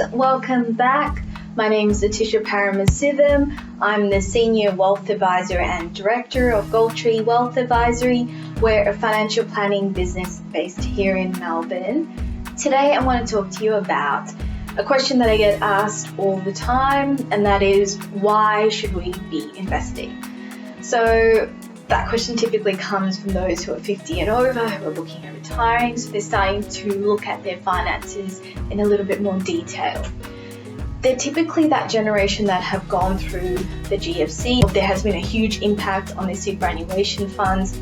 welcome back. My name is Atisha Paramasivam. I'm the Senior Wealth Advisor and Director of Goldtree Wealth Advisory. We're a financial planning business based here in Melbourne. Today I want to talk to you about a question that I get asked all the time, and that is, why should we be investing? So that question typically comes from those who are 50 and over, who are looking at retiring, so they're starting to look at their finances in a little bit more detail. They're typically that generation that have gone through the GFC. There has been a huge impact on their superannuation funds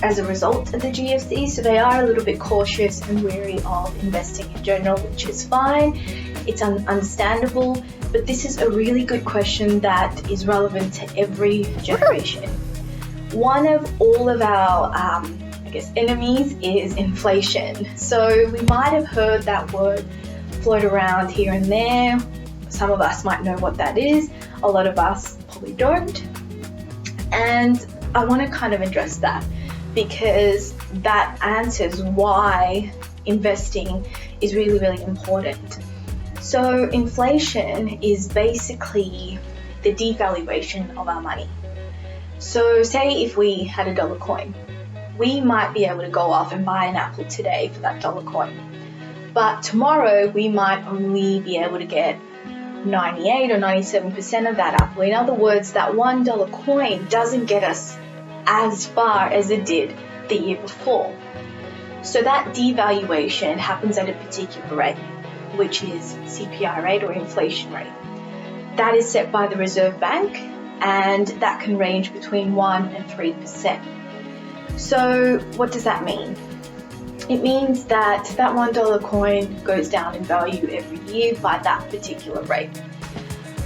as a result of the GFC, so they are a little bit cautious and wary of investing in general, which is fine. It's understandable, but this is a really good question that is relevant to every generation. One of all of our, enemies is inflation. So we might have heard that word float around here and there. Some of us might know what that is. A lot of us probably don't. And I want to kind of address that because that answers why investing is really, really important. So inflation is basically the devaluation of our money. So say if we had a dollar coin, we might be able to go off and buy an apple today for that dollar coin. But tomorrow we might only be able to get 98 or 97% of that apple. In other words, that $1 coin doesn't get us as far as it did the year before. So that devaluation happens at a particular rate, which is CPI rate or inflation rate. That is set by the Reserve Bank, and that can range between 1 and 3%. So what does that mean? It means that that $1 coin goes down in value every year by that particular rate.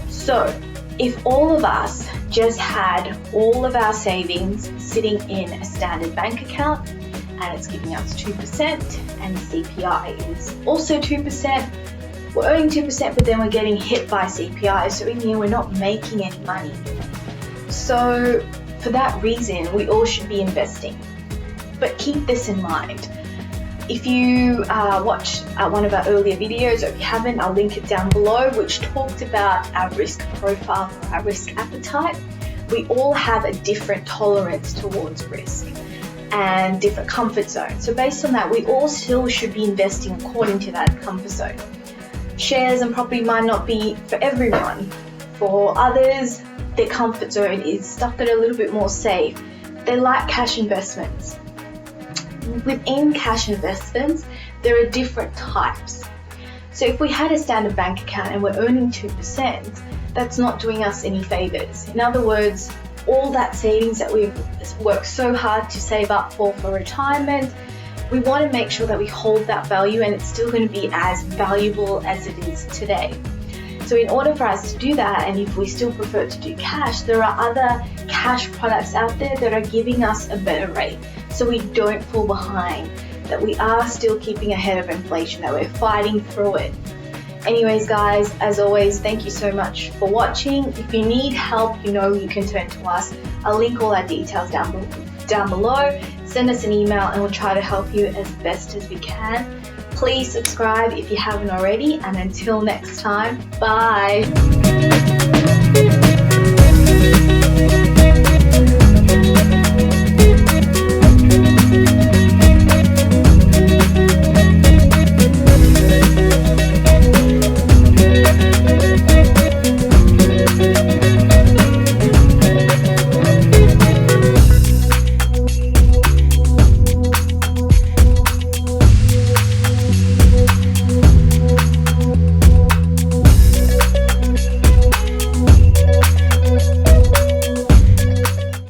So if all of us just had all of our savings sitting in a standard bank account and it's giving us 2% and the CPI is also 2%, we're earning 2%, but then we're getting hit by CPI, so in here we're not making any money. So for that reason, we all should be investing. But keep this in mind. If you watched one of our earlier videos, or if you haven't, I'll link it down below, which talked about our risk profile, our risk appetite. We all have a different tolerance towards risk and different comfort zone. So based on that, we all still should be investing according to that comfort zone. Shares and property might not be for everyone. For others, their comfort zone is stuff that are a little bit more safe. They like cash investments. Within cash investments, there are different types. So if we had a standard bank account and we're earning 2%, that's not doing us any favors. In other words, all that savings that we've worked so hard to save up for retirement, we want to make sure that we hold that value and it's still going to be as valuable as it is today. So in order for us to do that, and if we still prefer to do cash, there are other cash products out there that are giving us a better rate. So we don't fall behind, that we are still keeping ahead of inflation, that we're fighting through it. Anyways, guys, as always, thank you so much for watching. If you need help, you know you can turn to us. I'll link all our details down below. Send us an email and we'll try to help you as best as we can. Please subscribe if you haven't already, and until next time, bye.